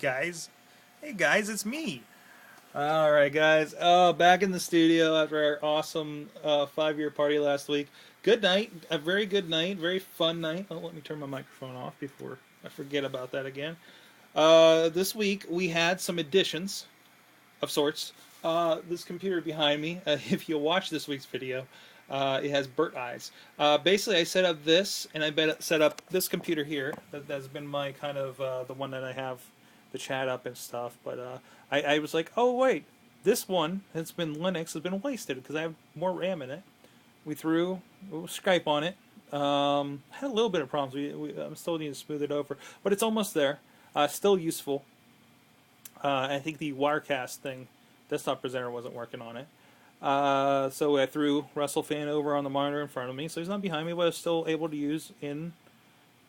guys. Hey guys, it's me. Alright guys, back in the studio after our awesome 5-year party last week. Good night, a very good night, very fun night. Oh, let me turn my microphone off before I forget about that again. This week we had some additions of sorts. This computer behind me, if you watch this week's video, it has bird eyes. Basically, I set up this, and I set up this computer here. That's been my kind of the one that I have the chat up and stuff. But I was like, oh wait, this one that's been Linux has been wasted because I have more RAM in it. We threw Skype on it. Had a little bit of problems. I'm still needing to smooth it over, but it's almost there. Still useful. I think the Wirecast thing, desktop presenter, wasn't working on it. So I threw Russell Fan over on the monitor in front of me, so he's not behind me, but I was still able to use in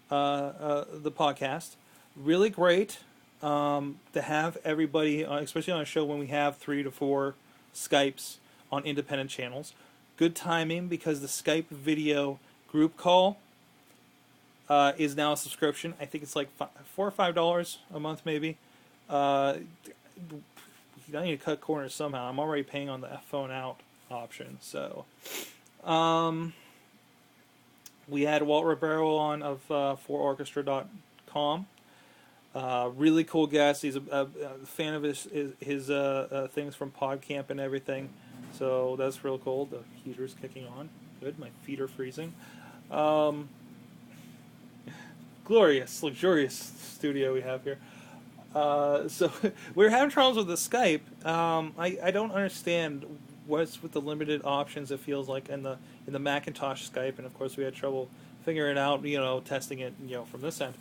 the podcast. Really great to have everybody, especially on a show when we have 3 to 4 Skypes on independent channels. Good timing because the Skype video group call is now a subscription. I think it's like $4 or $5 a month, maybe. I need to cut corners somehow. I'm already paying on the phone out option. So, we had Walt Ribeiro on of fororchestra.com. Really cool guest. He's a fan of his things from PodCamp and everything. So that's real cool. The heater's kicking on. Good. My feet are freezing. Glorious, luxurious studio we have here. So we're having troubles with the Skype. I don't understand what's with the limited options. It feels like in the Macintosh Skype, and of course we had trouble figuring it out. Testing it. From this end.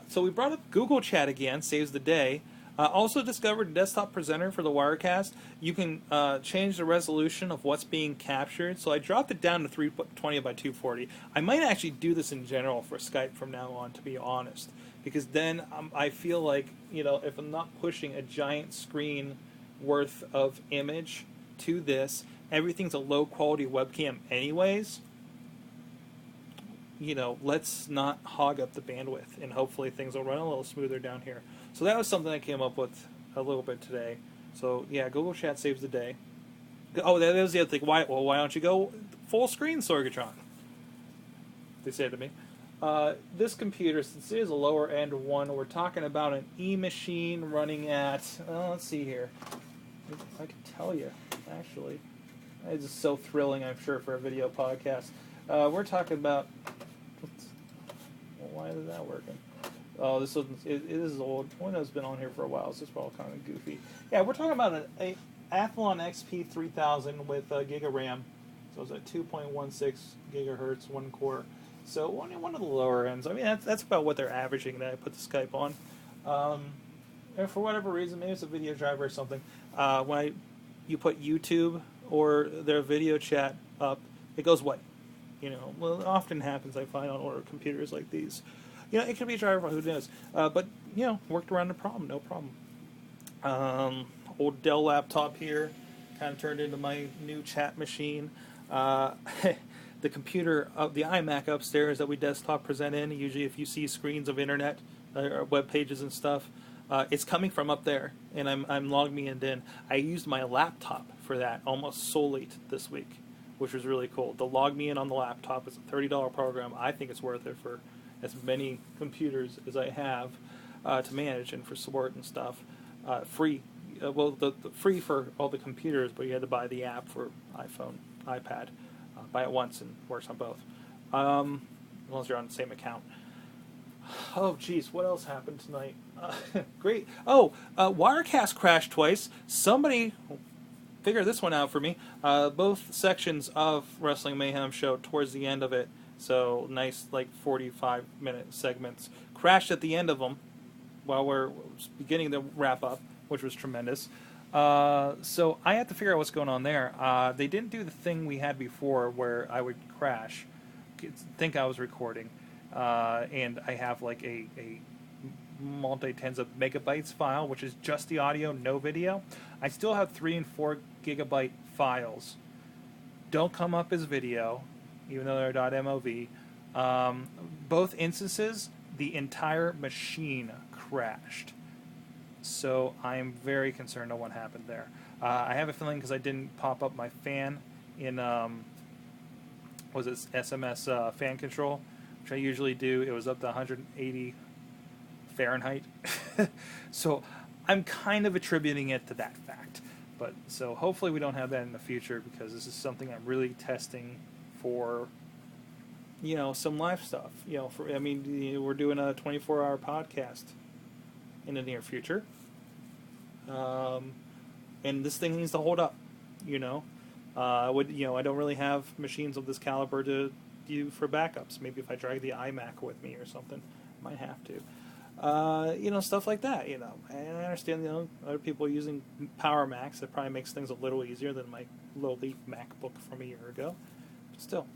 So we brought up Google Chat again. Saves the day. Also discovered Desktop Presenter for the Wirecast. You can change the resolution of what's being captured. So I dropped it down to 320 by 240. I might actually do this in general for Skype from now on, to be honest. Because then I feel like, if I'm not pushing a giant screen worth of image to this, everything's a low quality webcam anyways. Let's not hog up the bandwidth, and hopefully things will run a little smoother down here. So that was something I came up with a little bit today. So yeah, Google Chat saves the day. Oh, that was the other thing. Why don't you go full screen, Sorgatron? They said to me. This computer, since it is a lower end one, we're talking about an E-machine running at, let's see here. I can tell you, actually. It's just so thrilling, I'm sure, for a video podcast. We're talking about, why is that working? Oh, this is old. Window's been on here for a while, so it's probably kind of goofy. Yeah, we're talking about an Athlon XP 3000 with Giga RAM. So it's at 2.16 gigahertz, 1 core. So one of the lower ends. I mean, that's about what they're averaging that I put the Skype on. And for whatever reason, maybe it's a video driver or something. When you put YouTube or their video chat up, it goes white. Well, it often happens, I find, on older computers like these. It could be a driver, who knows. But, worked around the problem, no problem. Old Dell laptop here, kind of turned into my new chat machine. The computer, the iMac upstairs that we desktop present in, usually if you see screens of internet or web pages and stuff, it's coming from up there, and I'm logging me in. I used my laptop for that almost solely this week, which was really cool. To log me in on the laptop is a $30 program. I think it's worth it for as many computers as I have to manage and for support and stuff. Free. The free for all the computers, but you had to buy the app for iPhone, iPad. Buy it once and works on both. As long as you're on the same account. Oh, geez, what else happened tonight? Great. Oh, Wirecast crashed twice. Somebody figure this one out for me. Both sections of Wrestling Mayhem show towards the end of it, so nice, like 45-minute segments, crashed at the end of them while we're beginning to wrap up, which was tremendous. So I had to figure out what's going on there. They didn't do the thing we had before where I would crash, think I was recording, and I have like a multi-tens of megabytes file, which is just the audio, no video. I still have 3 and 4 gigabyte files. Don't come up as video, even though they're .mov. Both instances, the entire machine crashed. So I'm very concerned on what happened there. I have a feeling because I didn't pop up my fan in was it SMS fan control, which I usually do. It was up to 180 Fahrenheit. So I'm kind of attributing it to that fact. But so hopefully we don't have that in the future, because this is something I'm really testing for, some live stuff. We're doing a 24-hour podcast in the near future. And this thing needs to hold up, I don't really have machines of this caliber to do for backups. Maybe if I drag the iMac with me or something, I might have to. Stuff like that, And I understand, other people using Power Macs. That probably makes things a little easier than my lowly MacBook from a year ago. But still.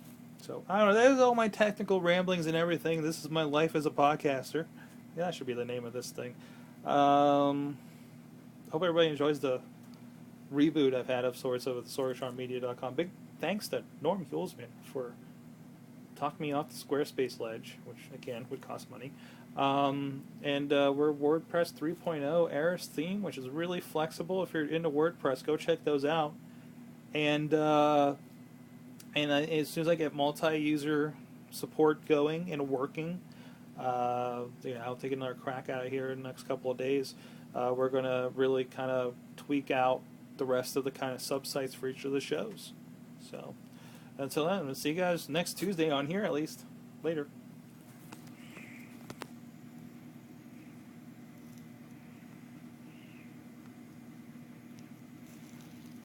So, I don't know. That was all my technical ramblings and everything. This is my life as a podcaster. Yeah, that should be the name of this thing. Hope everybody enjoys the reboot I've had of sorts of SorgCamMedia.com. Big thanks to Norm Hulsman for talking me off the Squarespace ledge, which, again, would cost money. We're WordPress 3.0 Eris theme, which is really flexible. If you're into WordPress, go check those out. And as soon as I get multi-user support going and working, I'll take another crack at it here in the next couple of days. We're going to really kind of tweak out the rest of the kind of subsites for each of the shows. So until then, we'll see you guys next Tuesday on here, at least. Later.